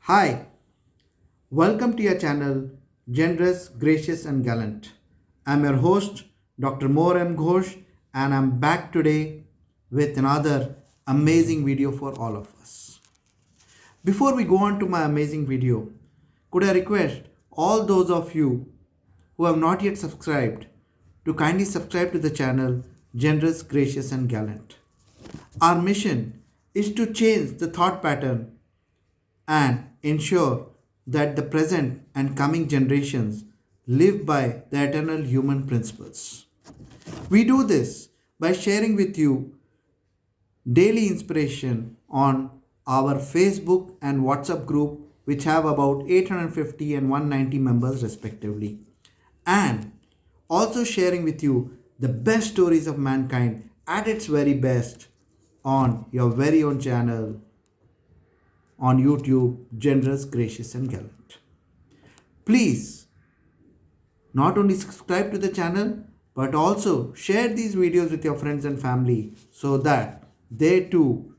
Hi, welcome to your channel Generous, Gracious and Gallant. I'm your host Dr. M Ghosh and I'm back today with another amazing video for all of us. Before we go on to my amazing video, could I request all those of you who have not yet subscribed to kindly subscribe to the channel Generous, Gracious and Gallant. Our mission is to change the thought pattern and ensure that the present and coming generations live by the eternal human principles. We do this by sharing with you daily inspiration on our Facebook and WhatsApp group, which have about 850 and 190 members respectively, and also sharing with you the best stories of mankind at its very best on your very own channel on YouTube, Generous, Gracious, and Gallant. Please not only subscribe to the channel but also share these videos with your friends and family so that they too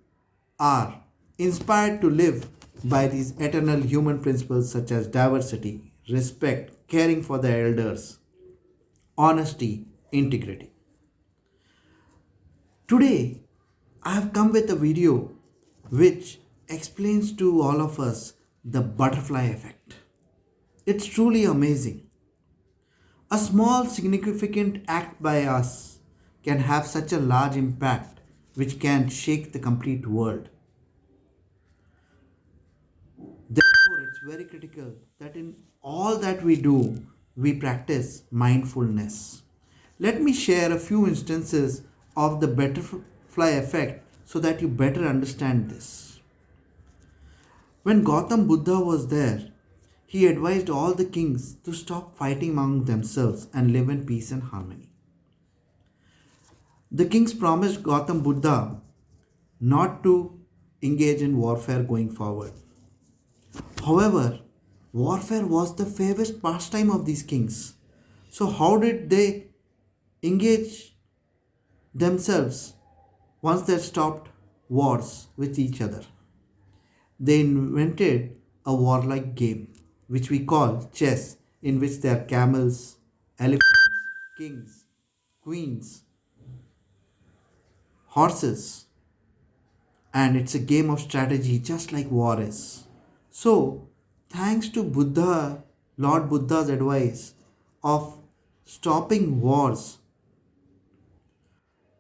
are inspired to live by these eternal human principles such as diversity, respect, caring for the elders, honesty, integrity. Today, I have come with a video which explains to all of us the butterfly effect. It's truly amazing. A small significant act by us can have such a large impact which can shake the complete world. Therefore, it's very critical that in all that we do, we practice mindfulness. Let me share a few instances of the butterfly effect so that you better understand this. When Gautam Buddha was there, he advised all the kings to stop fighting among themselves and live in peace and harmony. The kings promised Gautam Buddha not to engage in warfare going forward. However, warfare was the favorite pastime of these kings. So, how did they engage themselves once they stopped wars with each other? They invented a warlike game which we call chess, in which there are camels, elephants, kings, queens, horses, and it's a game of strategy just like war is. So, thanks to Buddha, Lord Buddha's advice of stopping wars,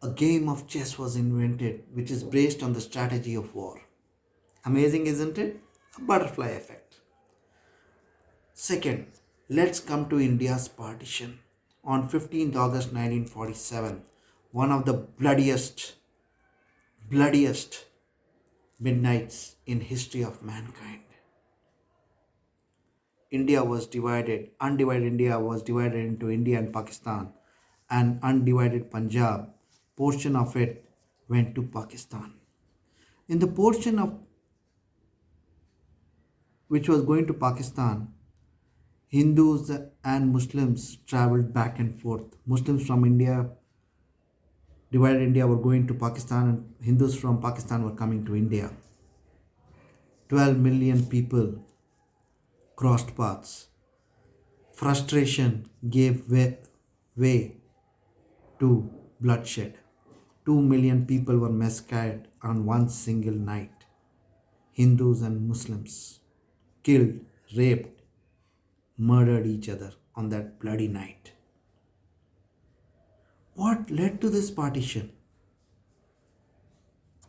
a game of chess was invented which is based on the strategy of war. Amazing, isn't it? A butterfly effect. Second, let's come to India's partition on 15th August 1947, one of the bloodiest midnights in history of mankind. Undivided India was divided into India and Pakistan, and undivided Punjab, portion of it went to Pakistan. In the portion of which was going to Pakistan, Hindus and Muslims traveled back and forth. Muslims from India, divided India, were going to Pakistan, and Hindus from Pakistan were coming to India. 12 million people crossed paths. Frustration gave way to bloodshed. 2 million people were massacred on one single night. Hindus and Muslims killed, raped, murdered each other on that bloody night. What led to this partition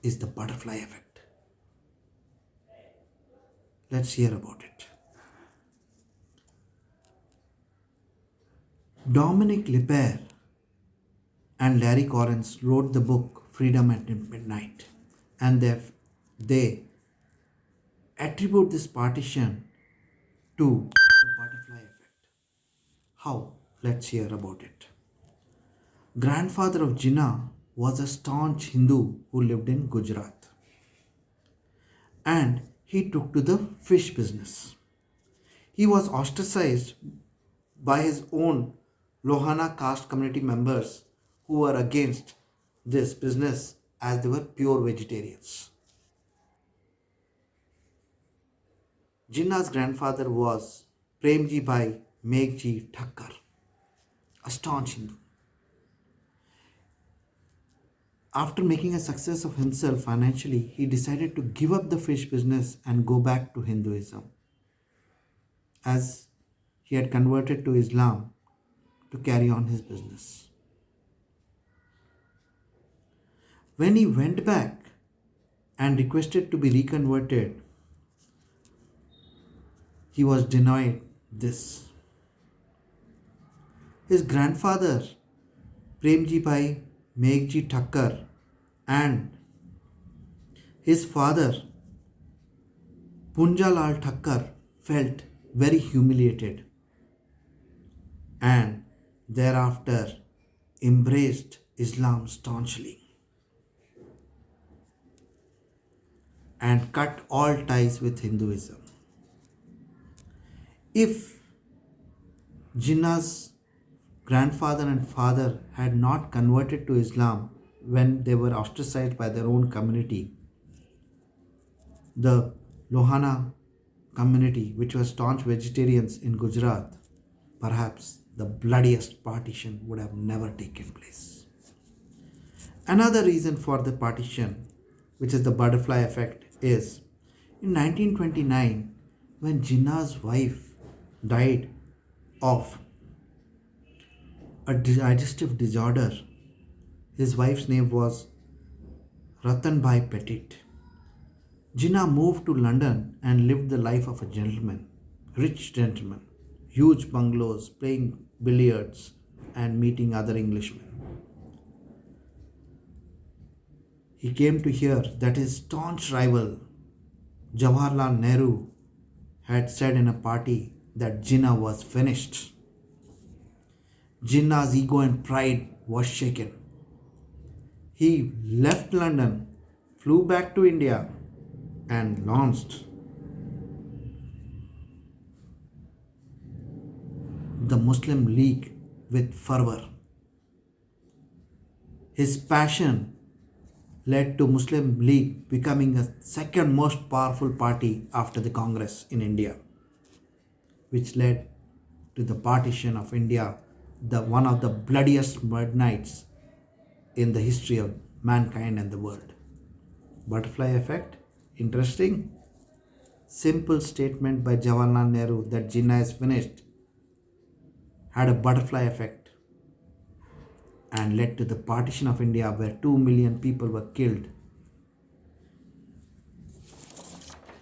is the butterfly effect. Let's hear about it. Dominique Lapierre and Larry Correns wrote the book Freedom at Midnight, and they attribute this partition to the butterfly effect. How? Let's hear about it. Grandfather of Jinnah was a staunch Hindu who lived in Gujarat, and he took to the fish business. He was ostracized by his own Lohana caste community members who were against this business as they were pure vegetarians. Jinnah's grandfather was Premjibhai Meghji Thakkar, a staunch Hindu. After making a success of himself financially, he decided to give up the fish business and go back to Hinduism, as he had converted to Islam to carry on his business. When he went back and requested to be reconverted, he was denied this. His grandfather, Premjibhai Meghji Thakkar, and his father, Punjalal Thakkar, felt very humiliated and thereafter embraced Islam staunchly and cut all ties with Hinduism. If Jinnah's grandfather and father had not converted to Islam when they were ostracized by their own community, the Lohana community, which was staunch vegetarians in Gujarat, perhaps the bloodiest partition would have never taken place. Another reason for the partition, which is the butterfly effect, is in 1929 when Jinnah's wife died of a digestive disorder. His wife's name was Rattanbai Petit. Jinnah moved to London and lived the life of a gentleman, rich gentleman, huge bungalows, playing billiards and meeting other Englishmen. He came to hear that his staunch rival, Jawahar Nehru, had said in a party that Jinnah was finished. Jinnah's ego and pride was shaken. He left London, flew back to India, and launched the Muslim League with fervor. His passion led to Muslim League becoming the second most powerful party after the Congress in India, which led to the partition of India, the one of the bloodiest midnights in the history of mankind and the world. Butterfly effect, interesting. Simple statement by Jawaharlal Nehru that Jinnah is finished had a butterfly effect and led to the partition of India, where 2 million people were killed.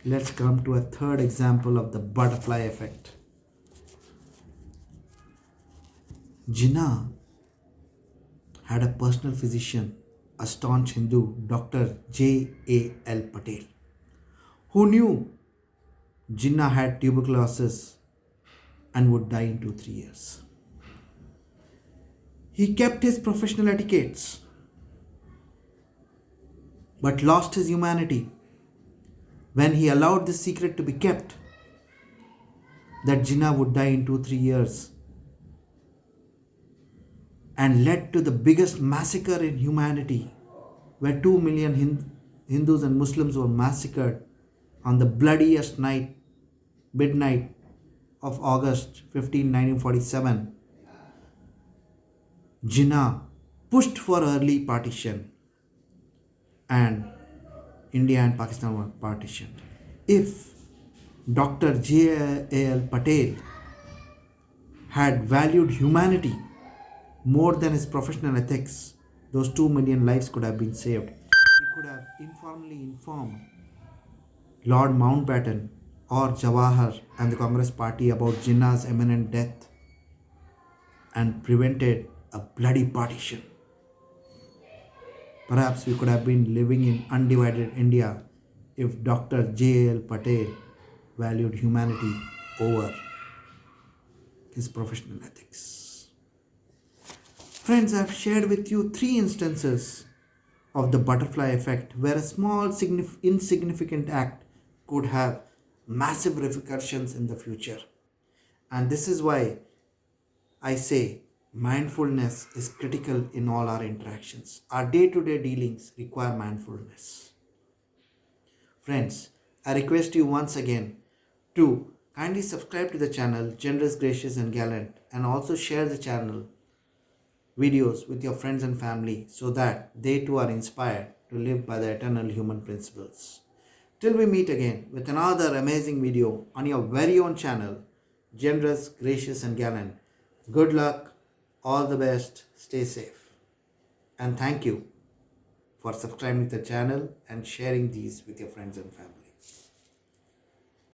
Let's come to a third example of the butterfly effect. Jinnah had a personal physician, a staunch Hindu, Dr. J AL Patel, who knew Jinnah had tuberculosis and would die in 2-3 years. He kept his professional etiquettes but lost his humanity when he allowed this secret to be kept that Jinnah would die in 2-3 years, and led to the biggest massacre in humanity, where 2 million Hindus and Muslims were massacred on the bloodiest night, midnight of August 15, 1947. Jinnah pushed for early partition and India and Pakistan were partitioned. If Dr. J AL Patel had valued humanity more than his professional ethics, those 2 million lives could have been saved. He could have informally informed Lord Mountbatten or Jawahar and the Congress Party about Jinnah's imminent death and prevented a bloody partition. Perhaps we could have been living in undivided India if Dr. J AL Patel valued humanity over his professional ethics. Friends, I have shared with you 3 instances of the butterfly effect where a small insignificant act could have massive repercussions in the future. And this is why I say mindfulness is critical in all our interactions. Our day-to-day dealings require mindfulness. Friends, I request you once again, 2. Kindly subscribe to the channel Generous, Gracious and Gallant, and also share the channel videos with your friends and family so that they too are inspired to live by the eternal human principles. Till we meet again with another amazing video on your very own channel, Generous, Gracious and Gallant. Good luck, all the best, stay safe. And thank you for subscribing to the channel and sharing these with your friends and family.